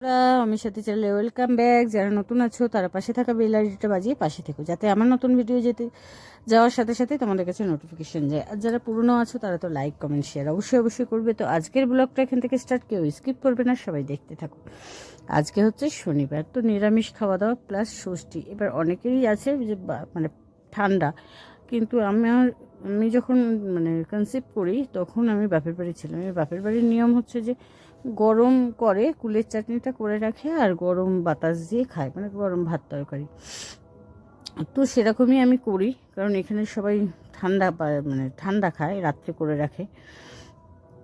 আমি সাথে চ্যানেলে ওয়েলকাম ব্যাক। যারা নতুন আছো তারা পাশে থাকা বেল আইডিটা বাজিয়ে পাশে থেকো, যাতে আমার নতুন ভিডিও যাওয়ার সাথে সাথে তোমাদের কাছে নোটিফিকেশন যায়। আর যারা পুরনো আছো তারা তো লাইক কমেন্ট শেয়ার অবশ্যই করবে। তো আজকের ব্লগটা এখান থেকে স্টার্ট, কেউ স্কিপ করবে না, সবাই দেখতে থাকো। আজকে হচ্ছে শনিবার, তো নিরামিষ খাওয়া দাওয়া প্লাস ষষ্ঠী। এবার অনেকেরই আছে যে মানে ঠান্ডা, কিন্তু আমি যখন কনসিভ করি তখন আমি বাপের বাড়ি ছিলাম। এই বাপের বাড়ির নিয়ম হচ্ছে যে গরম করে কুলের চাটনিটা করে রাখে আর গরম বাতাস দিয়ে খায়, গরম ভাত তরকারি। তো সেরকমই আমি করি, কারণ এখানে সবাই ঠান্ডা খায়, রাত্রে করে রাখে।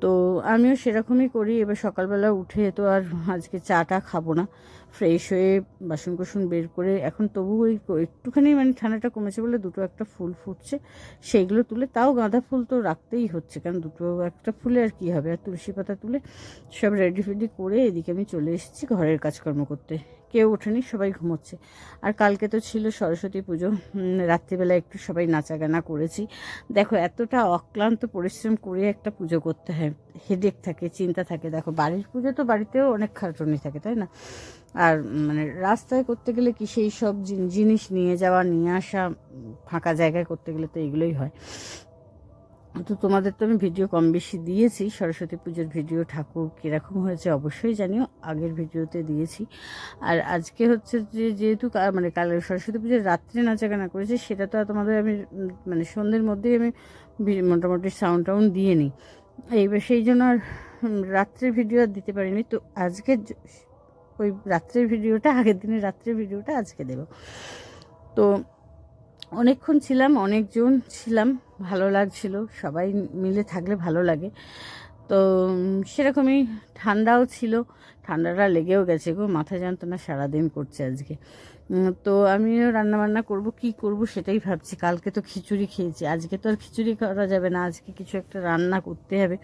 তো আমিও সেরকমই করি। এবার সকালবেলা উঠে তো আর আজকে চাটা খাবো না, ফ্রেশ হয়ে বাসন কুসন বের করে এখন তবু ওই একটুখানি ঠান্ডাটা কমেছে বলে দুটো একটা ফুল ফুটছে, সেইগুলো তুলে, তাও গাঁদা ফুল তো রাখতেই হচ্ছে, কারণ দুটো একটা ফুলে আর কি হবে, আর তুলসী পাতা তুলে সব রেডি ফেডি করে এদিকে আমি চলে এসেছি ঘরের কাজকর্ম করতে। কেউ ওঠেনি, সবাই ঘুমোচ্ছে। আর কালকে তো ছিল সরস্বতী পুজো, রাত্রিবেলা একটু সবাই নাচাগানা করেছি। দেখো এতটা অক্লান্ত পরিশ্রম করে একটা পুজো করতে হয়, হেডেক থাকে, চিন্তা থাকে। দেখো বাড়ির পুজো তো বাড়িতেও অনেক খাটুনি থাকে, তাই না? আর রাস্তায় করতে গেলে কি সেই সব জিনিস নিয়ে যাওয়া নিয়ে আসা, ফাঁকা জায়গায় করতে গেলে তো এগুলোই হয়। তো তোমাদের তো আমি ভিডিও কম বেশি দিয়েছি, সরস্বতী পুজোর ভিডিও, ঠাকুর কীরকম হয়েছে অবশ্যই জানিও, আগের ভিডিওতে দিয়েছি। আর আজকে হচ্ছে যে যেহেতু কাল সরস্বতী পুজোর রাত্রে নাচাগানা করেছি, সেটা তো তোমাদের আমি সন্ধ্যের মধ্যেই আমি মোটামুটি সাউন্ড দিয়ে নিই। এইবার সেই জন্য আর রাত্রের ভিডিও আর দিতে পারিনি। তো আজকে ওই রাত্রের ভিডিওটা, আগের দিনের রাত্রের ভিডিওটা আজকে দেব। তো অনেকক্ষণ ছিলাম, অনেকজন ছিলাম, ভালো লাগছিল, সবাই মিলে থাকলে ভালো লাগে। তো সেরকমই ঠান্ডাও ছিল, ঠান্ডাটা লেগেও গেছে গো, মাথা যন্ত্রণা সারাদিন করছে আজকে। তো আমিও রান্নাবান্না করব, কি করব সেটাই ভাবছি। কালকে তো খিচুড়ি খেয়েছি, আজকে তো আর খিচুড়ি করা যাবে না, আজকে কিছু একটা রান্না করতে হবে।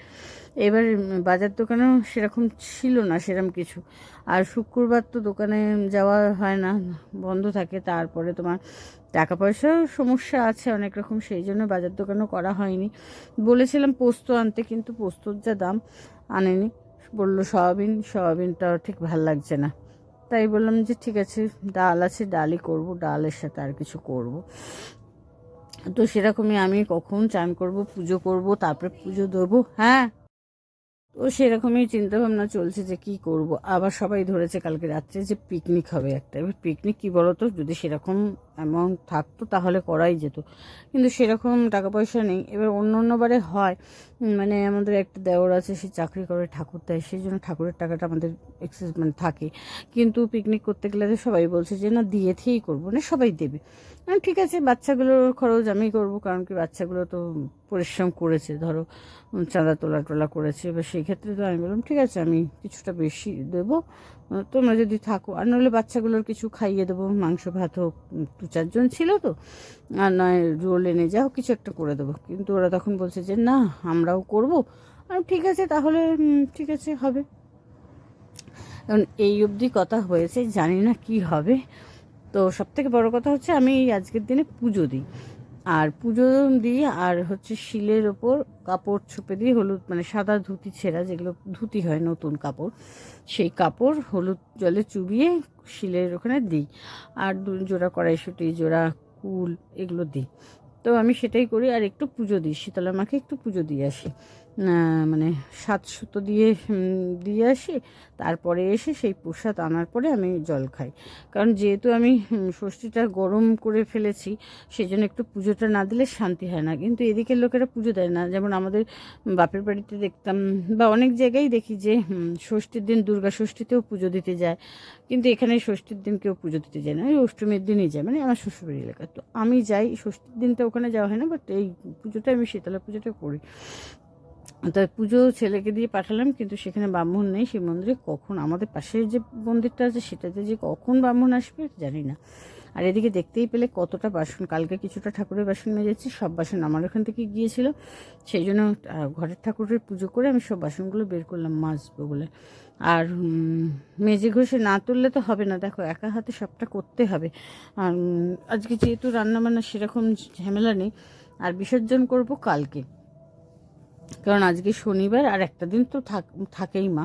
এবার বাজার দোকানেও সেরকম ছিল না সেরকম কিছু, আর শুক্রবার তো দোকানে যাওয়া হয় না, বন্ধ থাকে। তারপরে তোমার টাকা পয়সার সমস্যা আছে অনেক রকম, সেই জন্য বাজার দোকানও করা হয়নি। বলেছিলাম পোস্ত আনতে, কিন্তু পোস্তর যা দাম আনেনি। বললো সয়াবিনটা ঠিক ভাল লাগছে না। তাই বললাম যে ঠিক আছে, ডাল আছে, ডালই করব, ডালের সাথে আর কিছু করব। তো সেরকমই আমি কখন চান করব, পুজো করব, তারপরে পুজো দেবো। হ্যাঁ, তো সেরকমই চিন্তাভাবনা চলছে যে কি করব। আবার সবাই ধরেছে কালকে রাত্রে যে পিকনিক হবে একটা। এবার পিকনিক কী বলো তো, যদি সেরকম অ্যামাউন্ট থাকতো তাহলে করাই যেত, কিন্তু সেরকম টাকা পয়সা নেই। এবার অন্য বারে হয়, আমাদের একটা দেওর আছে, সে চাকরি করে, ঠাকুর দেয়, সেই জন্য ঠাকুরের টাকাটা আমাদের এক্সেস থাকে। কিন্তু পিকনিক করতে গেলে তো সবাই বলছে যে না, দিয়েই করবো, না সবাই দেবে। ঠিক আছে, বাচ্চাগুলোর খরচ আমি করব, কারণ কি বাচ্চাগুলো তো পরিশ্রম করেছে, ধরো চাঁদা তোলা করেছে। এবার সেই ক্ষেত্রে তো আমি বললাম ঠিক আছে, আমি কিছুটা বেশি দেবো, তোমরা যদি থাকো। আর নইলে বাচ্চাগুলোর কিছু খাইয়ে দেবো, মাংস ভাত হোক, 2-4 জন ছিল তো, আর নয় রোল এনে যাও, কিছু একটা করে দেবো। কিন্তু ওরা তখন বলছে যে না, আমরাও করবো। আর ঠিক আছে তাহলে, ঠিক আছে হবে। কারণ এই অবধি কথা হয়েছে, জানি না কি হবে। তো সবথেকে বড় কথা হচ্ছে আমি এই আজকের দিনে পুজো দিই, আর পুজো দিই, আর হচ্ছে শিলের ওপর কাপড় ছুপে দিই, হলুদ সাদা ধুতি ছেঁড়া, যেগুলো ধুতি হয় নতুন কাপড়, সেই কাপড় হলুদ জলে চুবিয়ে শিলের ওখানে দিই। আর 2 জোড়া কড়াইশুঁটি, জোড়া কুল, এগুলো দিই। তো আমি সেটাই করি, আর একটু পুজো দিই, শীতলা মাকে একটু পুজো দিয়ে আসি, 7 সুতো দিয়ে আসি। তারপরে এসে সেই প্রসাদ আনার পরে আমি জল খাই, কারণ যেহেতু আমি ষষ্ঠীটা গরম করে ফেলেছি, সেই জন্য একটু পুজোটা না দিলে শান্তি হয় না। কিন্তু এদিকের লোকেরা পুজো দেয় না, যেমন আমাদের বাপের বাড়িতে দেখতাম, বা অনেক জায়গায় দেখি যে ষষ্ঠীর দিন, দুর্গা ষষ্ঠীতেও পুজো দিতে যায়, কিন্তু এখানে ষষ্ঠীর দিন কেউ পুজো দিতে যায় না, ওই অষ্টমীর দিনই যায়, আমার শ্বশুরবাড়ি এলাকা। তো আমি যাই, ষষ্ঠীর দিনটা ওখানে যাওয়া হয় না, বাট এই পুজোটা আমি শীতলা পুজোটা করি। তো পুজো ছেলেকে দিয়ে পাঠালাম, কিন্তু সেখানে ব্রাহ্মণ নেই সেই মন্দিরে। কখন আমাদের পাশের যে মন্দিরটা আছে সেটাতে যে কখন ব্রাহ্মণ আসবে জানি না। আর এদিকে দেখতেই পেলে কতটা বাসন, কালকে কিছুটা ঠাকুরের বাসন মেজেছি, সব বাসন আমার ওখান থেকে গিয়েছিল, সেই জন্য ঘরের ঠাকুরের পুজো করে আমি সব বাসনগুলো বের করলাম মাজবো বলে। আর মেজে ঘষে না তুললে তো হবে না, দেখো একা হাতে সবটা করতে হবে। আর আজকে যেহেতু রান্নাবান্না সেরকম ঝামেলা নেই, আর বিসর্জন করব কালকে। কারণ আজকে শনিবার আর একটা দিন তো থাকেই মা,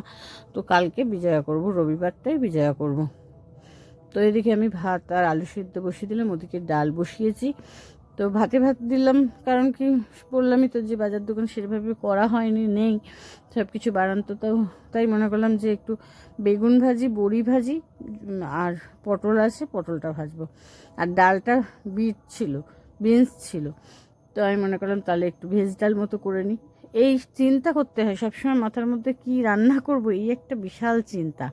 তো কালকে বিজয়া করব, রবিবারটাই বিজয়া করব। তো এদিকে আমি ভাত আর আলু সিদ্ধ বসিয়ে দিলাম, ওদিকে ডাল বসিয়েছি। তো ভাতে ভাত দিলাম, কারণ কি বললামই তো যে বাজার দোকান সেভাবে করা হয়নি, নেই সব কিছু বাড়ান্ত, তো তাই মনে করলাম যে একটু বেগুন ভাজি, বড়ি ভাজি, আর পটল আছে, পটলটা ভাজবো। আর ডালটা বিনস ছিল, তো আমি মনে করলাম তাহলে একটু ভেজ ডাল মতো করে নিই। এই চিন্তা করতে হয় সবসময় মাথার মধ্যে, কি রান্না করব, এই একটা বিশাল চিন্তা।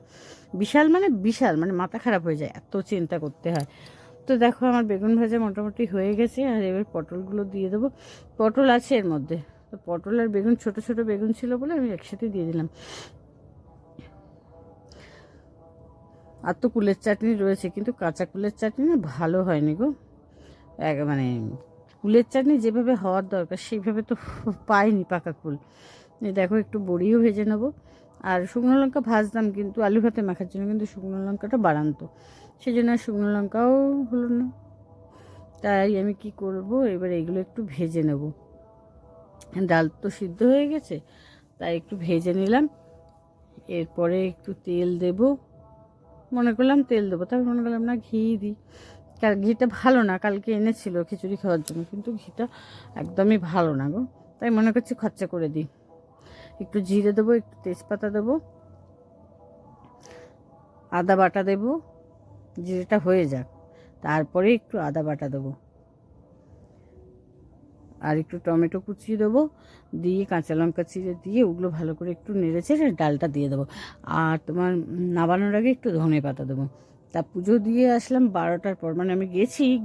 বিশাল মানে মাথা খারাপ হয়ে যায়, এত চিন্তা করতে হয়। তো দেখো আমার বেগুন ভাজা মোটামুটি হয়ে গেছে, আর এবার পটলগুলো দিয়ে দেবো। পটল আছে এর মধ্যে, তো পটল আর বেগুন, ছোট ছোট বেগুন ছিল বলে আমি একসাথে দিয়ে দিলাম। আর তো কুলের চাটনি রয়েছে, কিন্তু কাঁচা কুলের চাটনি না ভালো হয়নি গো, মানে কুলের চাটনি যেভাবে হওয়ার দরকার সেইভাবে তো পাইনি পাকা কুল। দেখো একটু বড়িও ভেজে নেবো, আর শুকনো লঙ্কা ভাজতাম, কিন্তু আলু ভাতে মাখার জন্য কিন্তু শুকনো লঙ্কাটা বাড়ান্ত, সেই জন্য শুকনো লঙ্কাও হলো না। তাই আমি কি করব, এবার এগুলো একটু ভেজে নেব। ডাল তো সিদ্ধ হয়ে গেছে, তাই একটু ভেজে নিলাম। এরপরে একটু তেল দেব, মনে করলাম তেল দেবো, তারপর মনে করলাম না ঘি দিই। ঘিটা ভালো না, কালকে এনেছিল খিচুড়ি খাওয়ার জন্য, কিন্তু ঘিটা একদমই ভালো না গো, তাই মনে করছি খরচা করে দিই। একটু জিরে দেবো, একটু তেজপাতা দেবো, আদা বাটা দেবো, জিরেটা হয়ে যাক, তারপরে একটু আদা বাটা দেবো, আর একটু টমেটো কুচিয়ে দেবো, দিয়ে কাঁচা লঙ্কা চিড়ে দিয়ে ওগুলো ভালো করে একটু নেড়েচেড়ে ডালটা দিয়ে দেবো। আর তোমার নাবানোর আগে একটু ধনে পাতা দেবো। তা পুজো দিয়ে আসলাম 12টার পর, মানে আমি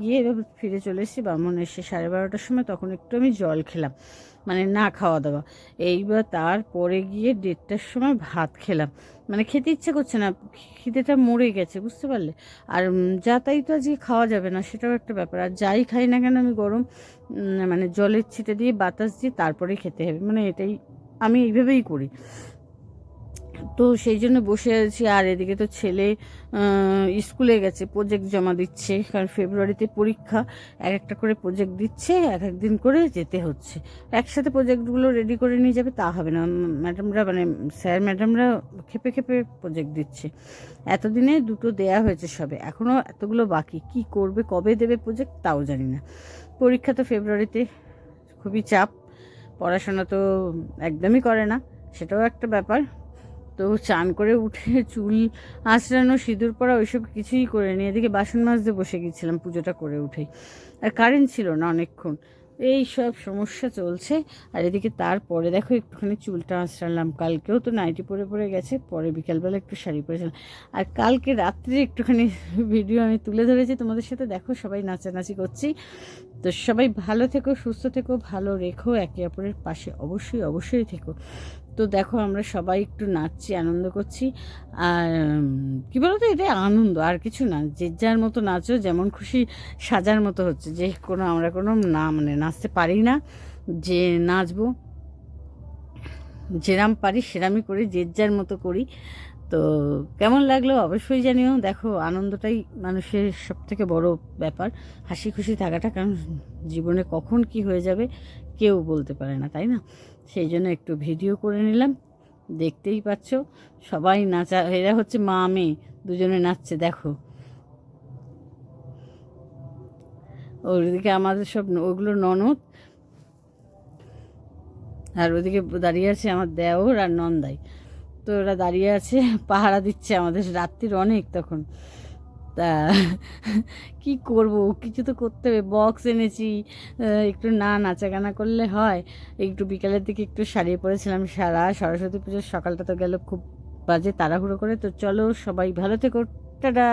গিয়ে এবার ফিরে চলে এসেছি ব্রাহ্মণ এসে 12:30টার সময়, তখন একটু আমি জল খেলাম, মানে না খাওয়া দাওয়া। এইবার তারপরে গিয়ে 1:30টার সময় ভাত খেলাম, মানে খেতে ইচ্ছে করছে না, খিদেটা মরে গেছে, বুঝতে পারলে। আর যা তাই তো আজকে খাওয়া যাবে না, সেটাও একটা ব্যাপার। আর যাই খাই না কেন আমি গরম মানে জলের ছিটে দিয়ে বাতাস দিয়ে তারপরে খেতে হবে, মানে এটাই আমি এইভাবেই করি। তো সেই জন্য বসে আছি। আর এদিকে তো ছেলে স্কুলে গেছে, প্রজেক্ট জমা দিচ্ছে, কারণ ফেব্রুয়ারিতে পরীক্ষা, এক একটা করে প্রজেক্ট দিচ্ছে, এক একদিন করে যেতে হচ্ছে। একসাথে প্রজেক্টগুলো রেডি করে নিয়ে যাবে তা হবে না, ম্যাডামরা মানে স্যার ম্যাডামরা খেপে খেপে প্রজেক্ট দিচ্ছে। এতদিনে 2টো দেয়া হয়েছে সবে, এখনও এতগুলো বাকি, কি করবে, কবে দেবে প্রজেক্ট তাও জানি না। পরীক্ষা তো ফেব্রুয়ারিতে, খুবই চাপ, পড়াশোনা তো একদমই করে না, সেটাও একটা ব্যাপার। তো চান করে উঠে চুল আঁচড়ানো, সিঁদুর পরা ওইসব কিছুই করে নি, এদিকে বাসন মাজতে বসে গেছিলাম পুজোটা করে উঠেই, আর কারেন্ট ছিল না অনেকক্ষণ, এই সব সমস্যা চলছে। আর এদিকে তারপরে দেখো একটুখানি চুলটা আঁচড়ালাম, কালকেও তো নাইটি পরে পরে গেছে, পরে বিকালবেলা একটু শাড়ি পরেছিলাম। আর কালকে রাত্রে একটুখানি ভিডিও আমি তুলে ধরেছি তোমাদের সাথে, দেখো সবাই নাচানাচি করছি। তো সবাই ভালো থেকো, সুস্থ থেকো, ভালো রেখো, একে অপরের পাশে অবশ্যই অবশ্যই থেকো। তো দেখো আমরা সবাই একটু নাচছি, আনন্দ করছি। আর কী বলো তো, এটা আনন্দ আর কিছু না, যে যার মতো নাচো, যেমন খুশি সাজার মতো হচ্ছে, যে আমরা কোনো না মানে নাচতে পারি না, যে নাচবো যেরাম পারি সেরামই করি, যে যার মতো করি। তো কেমন লাগলো অবশ্যই জানিও। দেখো আনন্দটাই মানুষের সব থেকে বড় ব্যাপার, হাসি খুশি থাকাটা, কারণ জীবনে কখন কি হয়ে যাবে কেউ বলতে পারে না, তাই না? সেই জন্য একটু ভিডিও করে নিলাম, দেখতেই পাচ্ছ সবাই নাচা, এরা হচ্ছে মা মেয়ে দুজনে নাচছে দেখো। ওদিকে আমাদের সব ওগুলো ননদ, আর ওদিকে দাঁড়িয়ে আছে আমার দেওর আর নন্দাই। তো ওরা দাঁড়িয়ে আছে, পাহারা দিচ্ছে আমাদের, রাত্রির অনেক তখন। তা কি করব, কিছু তো করতে হবে, বক্স এনেছি, একটু না নাচা গানা করলে হয়। একটু বিকালের দিকে একটু শাড়ি পরেছিলাম, সারা সরস্বতী পুজোর সকালটা তো গেল খুব বাজে তাড়াহুড়ো করে। তো চলো সবাই ভালো থেকো, টাটা।